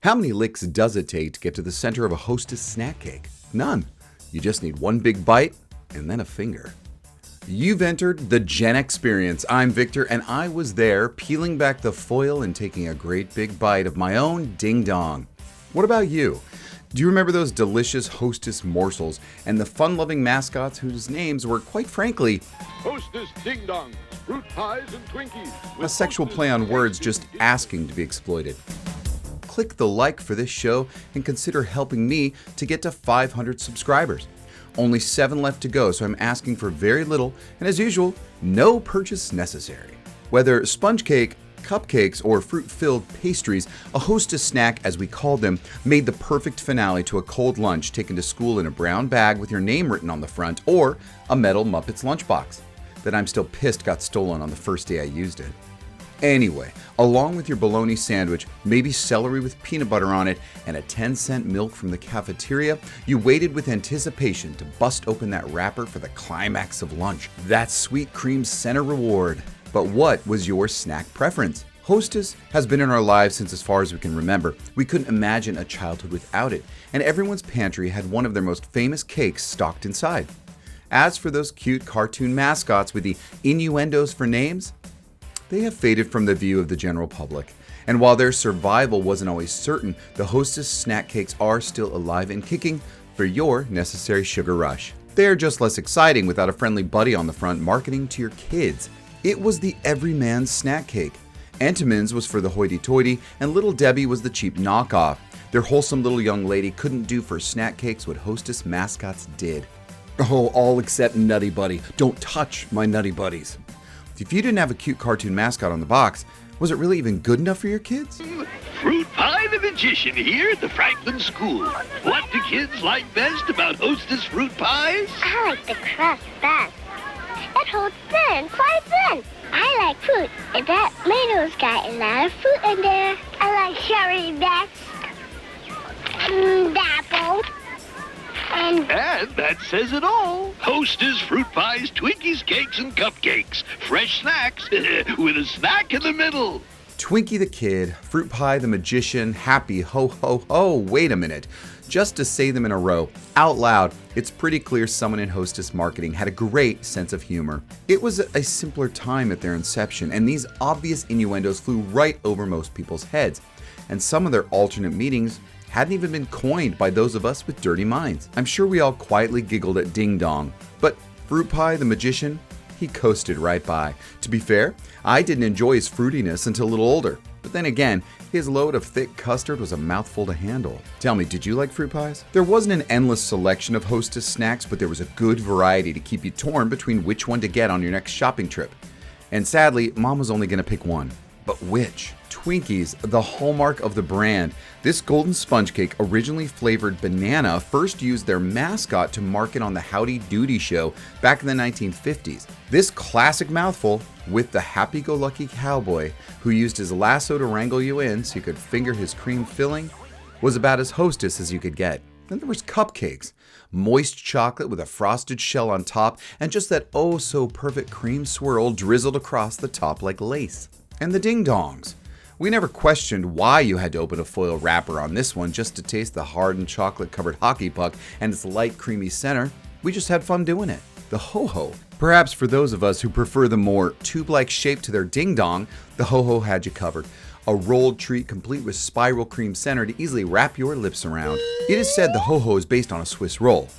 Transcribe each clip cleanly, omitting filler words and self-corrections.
How many licks does it take to get to the center of a Hostess snack cake? None. You just need one big bite and then a finger. You've entered the GEN Xperience. I'm Victor, and I was there peeling back the foil and taking a great big bite of my own ding-dong. What about you? Do you remember those delicious Hostess morsels and the fun-loving mascots whose names were, quite frankly, Hostess ding-dongs, fruit pies, and Twinkies. a sexual play on words just asking to be exploited? Click the like for this show and consider helping me to get to 500 subscribers. Only 7 left to go, so I'm asking for very little, and as usual, no purchase necessary. Whether sponge cake, cupcakes, or fruit-filled pastries, a Hostess snack, as we called them, made the perfect finale to a cold lunch taken to school in a brown bag with your name written on the front, or a metal Muppets lunchbox that I'm still pissed got stolen on the first day I used it. Anyway, along with your bologna sandwich, maybe celery with peanut butter on it, and a 10-cent milk from the cafeteria, you waited with anticipation to bust open that wrapper for the climax of lunch, that sweet cream center reward. But what was your snack preference? Hostess has been in our lives since as far as we can remember. We couldn't imagine a childhood without it, and everyone's pantry had one of their most famous cakes stocked inside. As for those cute cartoon mascots with the innuendos for names, they have faded from the view of the general public. And while their survival wasn't always certain, the Hostess snack cakes are still alive and kicking for your necessary sugar rush. They are just less exciting without a friendly buddy on the front marketing to your kids. It was the everyman's snack cake. Entenmann's was for the hoity-toity, and Little Debbie was the cheap knockoff. Their wholesome little young lady couldn't do for snack cakes what Hostess Mascots did. Oh, all except Nutty Buddy. Don't touch my Nutty Buddies. If you didn't have a cute cartoon mascot on the box, was it really even good enough for your kids? Fruit Pie the Magician here at the Franklin School. What do kids like best about Hostess fruit pies? I like the crust best. It holds thin, quite thin. I like fruit, and that tomato's got a lot of fruit in there. I like cherry best. Apple. And that says it all. Hostess fruit pies, Twinkies, cakes, and cupcakes. Fresh snacks with a snack in the middle. Twinkie the Kid, Fruit Pie the Magician, Happy Ho Ho Ho. Wait a minute. Just to say them in a row, out loud, it's pretty clear someone in Hostess marketing had a great sense of humor. It was a simpler time at their inception, and these obvious innuendos flew right over most people's heads. And some of their alternate meanings hadn't even been coined by those of us with dirty minds. I'm sure we all quietly giggled at Ding Dong, but Fruit Pie the Magician, he coasted right by. To be fair, I didn't enjoy his fruitiness until a little older, but then again, his load of thick custard was a mouthful to handle. Tell me, did you like fruit pies? There wasn't an endless selection of Hostess snacks, but there was a good variety to keep you torn between which one to get on your next shopping trip. And sadly, Mom was only gonna pick one. But which? Twinkies, the hallmark of the brand. This golden sponge cake, originally flavored banana, first used their mascot to market on the Howdy Doody show back in the 1950s. This classic mouthful, with the happy-go-lucky cowboy who used his lasso to wrangle you in so you could finger his cream filling, was about as Hostess as you could get. Then there was cupcakes, moist chocolate with a frosted shell on top and just that oh-so-perfect cream swirl drizzled across the top like lace. And the ding-dongs. We never questioned why you had to open a foil wrapper on this one just to taste the hardened chocolate-covered hockey puck and its light creamy center. We just had fun doing it. The ho-ho. Perhaps for those of us who prefer the more tube-like shape to their ding-dong, the ho-ho had you covered. A rolled treat complete with spiral cream center to easily wrap your lips around. It is said the ho-ho is based on a Swiss roll.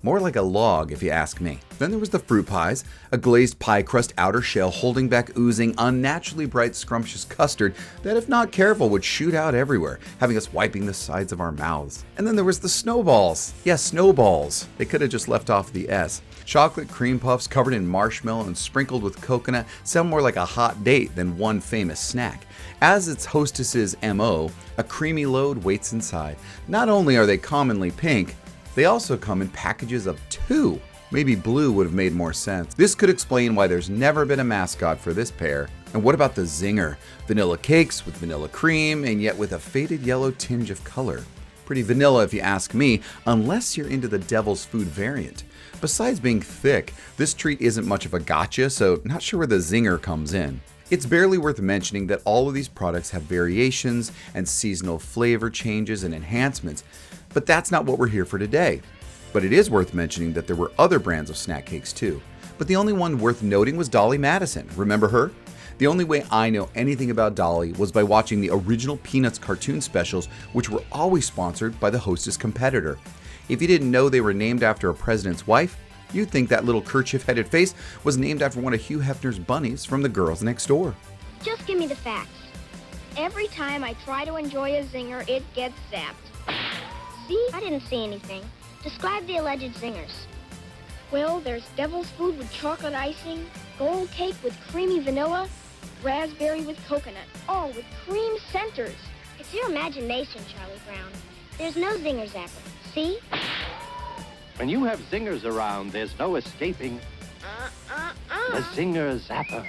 More like a log, if you ask me. Then there was the fruit pies, a glazed pie crust outer shell holding back oozing, unnaturally bright, scrumptious custard that, if not careful, would shoot out everywhere, having us wiping the sides of our mouths. And then there was the snowballs. Yes, snowballs. They could have just left off the S. Chocolate cream puffs covered in marshmallow and sprinkled with coconut sound more like a hot date than one famous snack. As its hostess's MO, a creamy load waits inside. Not only are they commonly pink, they also come in packages of 2. Maybe blue would have made more sense. This could explain why there's never been a mascot for this pair. And what about the zinger? Vanilla cakes with vanilla cream and yet with a faded yellow tinge of color. Pretty vanilla if you ask me, unless you're into the devil's food variant. Besides being thick, this treat isn't much of a gotcha, so not sure where the zinger comes in. It's barely worth mentioning that all of these products have variations and seasonal flavor changes and enhancements, but that's not what we're here for today. But it is worth mentioning that there were other brands of snack cakes too. But the only one worth noting was Dolly Madison. Remember her? The only way I know anything about Dolly was by watching the original Peanuts cartoon specials, which were always sponsored by the Hostess competitor. If you didn't know they were named after a president's wife, you'd think that little kerchief-headed face was named after one of Hugh Hefner's bunnies from The Girls Next Door. Just give me the facts. Every time I try to enjoy a zinger, it gets zapped. See? I didn't see anything. Describe the alleged zingers. Well, there's devil's food with chocolate icing, gold cake with creamy vanilla, raspberry with coconut, all with cream centers. It's your imagination, Charlie Brown. There's no zinger zapper. See? When you have zingers around, there's no escaping the zinger zapper.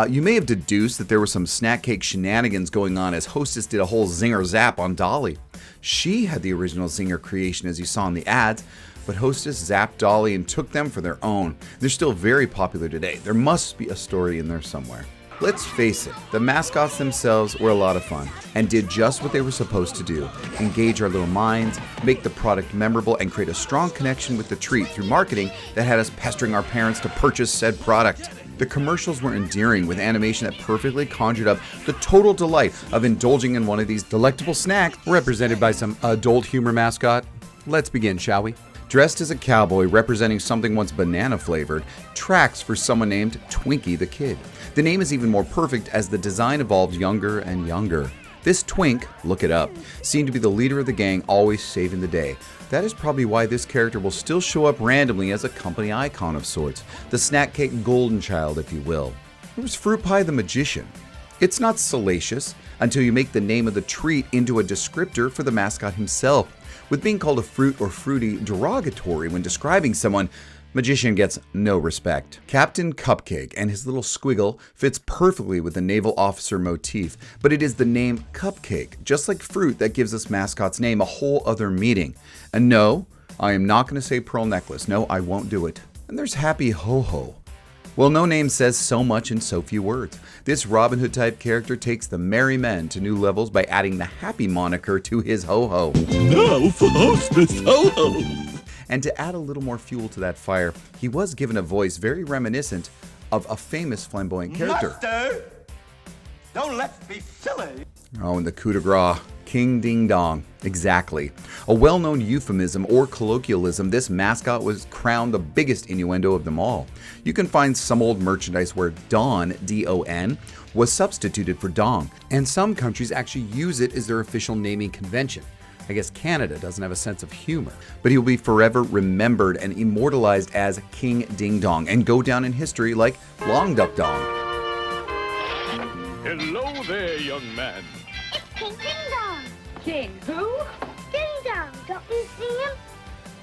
You may have deduced that there were some snack cake shenanigans going on as Hostess did a whole zinger zap on Dolly. She had the original zinger creation as you saw in the ads, but Hostess zapped Dolly and took them for their own. They're still very popular today. There must be a story in there somewhere. Let's face it, the mascots themselves were a lot of fun and did just what they were supposed to do: engage our little minds, make the product memorable, and create a strong connection with the treat through marketing that had us pestering our parents to purchase said product. The commercials were endearing with animation that perfectly conjured up the total delight of indulging in one of these delectable snacks represented by some adult humor mascot. Let's begin, shall we? Dressed as a cowboy representing something once banana flavored, tracks for someone named Twinkie the Kid. The name is even more perfect as the design evolves younger and younger. This twink, look it up, seemed to be the leader of the gang, always saving the day. That is probably why this character will still show up randomly as a company icon of sorts, the snack cake golden child, if you will. There was Fruit Pie the Magician. It's not salacious until you make the name of the treat into a descriptor for the mascot himself. With being called a fruit or fruity derogatory when describing someone, Magician gets no respect. Captain Cupcake and his little squiggle fits perfectly with the naval officer motif, but it is the name Cupcake, just like fruit, that gives this mascot's name a whole other meaning. And no, I am not going to say pearl necklace. No, I won't do it. And there's Happy Ho Ho. Well, no name says so much in so few words. This Robin Hood type character takes the merry men to new levels by adding the happy moniker to his ho-ho. Now for Hostess Ho-Ho. And to add a little more fuel to that fire, he was given a voice very reminiscent of a famous flamboyant character. Master, don't let's be silly. Oh, and the coup de grace, King Ding Dong. Exactly. A well-known euphemism or colloquialism, this mascot was crowned the biggest innuendo of them all. You can find some old merchandise where Don, D-O-N, was substituted for dong, and some countries actually use it as their official naming convention. I guess Canada doesn't have a sense of humor, but he will be forever remembered and immortalized as King Ding Dong and go down in history like Long Duck Dong. Hello there, young man. It's King Ding Dong. King who? Ding Dong, don't you see him?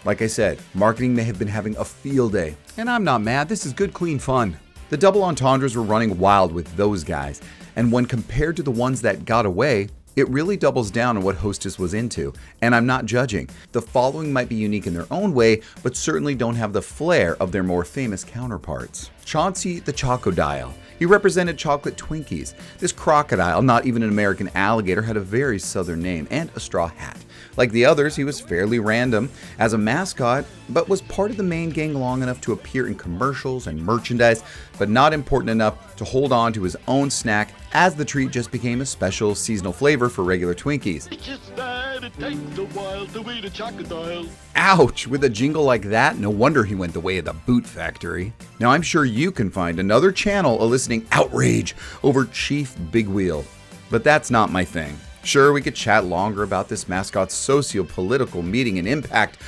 Like I said, marketing may have been having a field day, and I'm not mad. This is good, clean fun. The double entendres were running wild with those guys, and when compared to the ones that got away, it really doubles down on what Hostess was into, and I'm not judging. The following might be unique in their own way, but certainly don't have the flair of their more famous counterparts. Chauncey the Chocodile. He represented chocolate Twinkies. This crocodile, not even an American alligator, had a very southern name and a straw hat. Like the others, he was fairly random as a mascot, but was part of the main gang long enough to appear in commercials and merchandise, but not important enough to hold on to his own snack, as the treat just became a special seasonal flavor for regular Twinkies. It's just that it takes a while to eat a crocodile. Ouch! With a jingle like that, no wonder he went the way of the boot factory. Now I'm sure you can find another channel eliciting outrage over Chief Big Wheel, but that's not my thing. Sure, we could chat longer about this mascot's socio-political meaning and impact,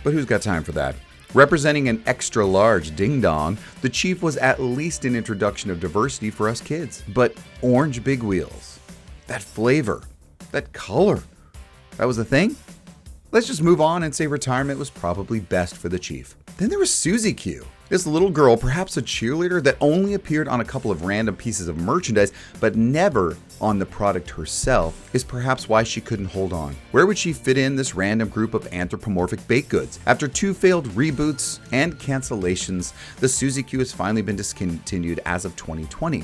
but who's got time for that? Representing an extra-large ding-dong, the Chief was at least an introduction of diversity for us kids. But orange big wheels, that flavor, that color, that was a thing? Let's just move on and say retirement was probably best for the Chief. Then there was Susie Q. This little girl, perhaps a cheerleader that only appeared on a couple of random pieces of merchandise, but never on the product herself, is perhaps why she couldn't hold on. Where would she fit in this random group of anthropomorphic baked goods? After 2 failed reboots and cancellations, the Suzy Q has finally been discontinued as of 2020.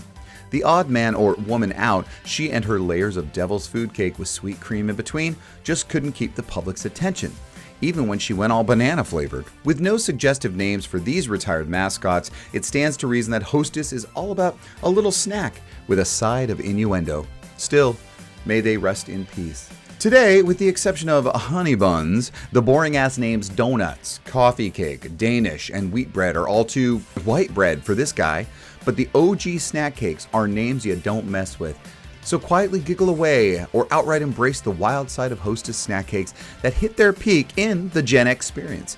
The odd man or woman out, she and her layers of devil's food cake with sweet cream in between just couldn't keep the public's attention, even when she went all banana flavored. With no suggestive names for these retired mascots, it stands to reason that Hostess is all about a little snack with a side of innuendo. Still, may they rest in peace. Today, with the exception of honey buns, the boring-ass names donuts, coffee cake, Danish, and wheat bread are all too white bread for this guy, but the OG snack cakes are names you don't mess with. So quietly giggle away or outright embrace the wild side of Hostess Snack Cakes that hit their peak in the GEN Xperience.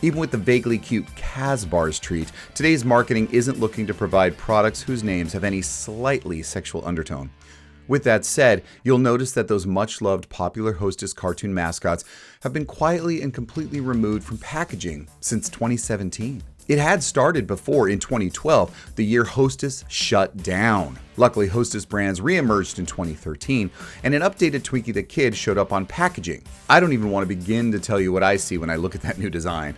Even with the vaguely cute Casbars treat, today's marketing isn't looking to provide products whose names have any slightly sexual undertone. With that said, you'll notice that those much-loved popular Hostess cartoon mascots have been quietly and completely removed from packaging since 2017. It had started before in 2012, the year Hostess shut down. Luckily, Hostess brands re-emerged in 2013, and an updated Twinkie the Kid showed up on packaging. I don't even want to begin to tell you what I see when I look at that new design.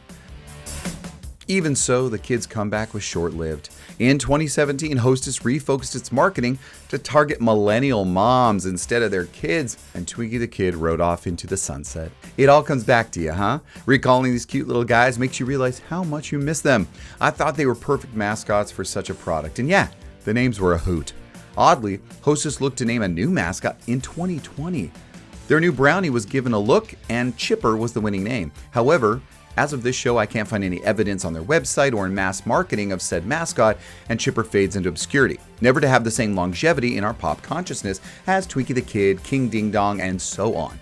Even so, the kid's comeback was short-lived. In 2017, Hostess refocused its marketing to target millennial moms instead of their kids, and Twinkie the Kid rode off into the sunset. It all comes back to you, huh? Recalling these cute little guys makes you realize how much you miss them. I thought they were perfect mascots for such a product, and yeah, the names were a hoot. Oddly, Hostess looked to name a new mascot in 2020. Their new brownie was given a look, and Chipper was the winning name. However, as of this show, I can't find any evidence on their website or in mass marketing of said mascot, and Chipper fades into obscurity, never to have the same longevity in our pop consciousness as Twinkie the Kid, King Ding Dong, and so on.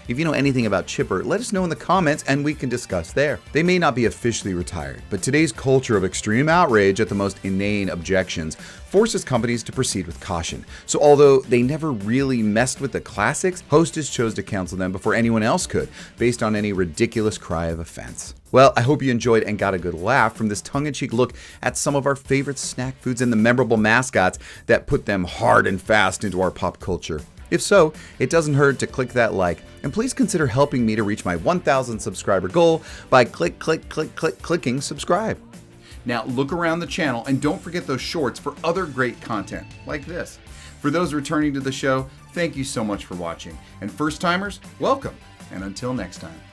If you know anything about Chipper, let us know in the comments and we can discuss there. They may not be officially retired, but today's culture of extreme outrage at the most inane objections forces companies to proceed with caution. So although they never really messed with the classics, Hostess chose to cancel them before anyone else could, based on any ridiculous cry of offense. Well, I hope you enjoyed and got a good laugh from this tongue-in-cheek look at some of our favorite snack foods and the memorable mascots that put them hard and fast into our pop culture. If so, it doesn't hurt to click that like, and please consider helping me to reach my 1,000 subscriber goal by clicking subscribe. Now look around the channel and don't forget those shorts for other great content like this. For those returning to the show, thank you so much for watching. And first timers, welcome. And until next time.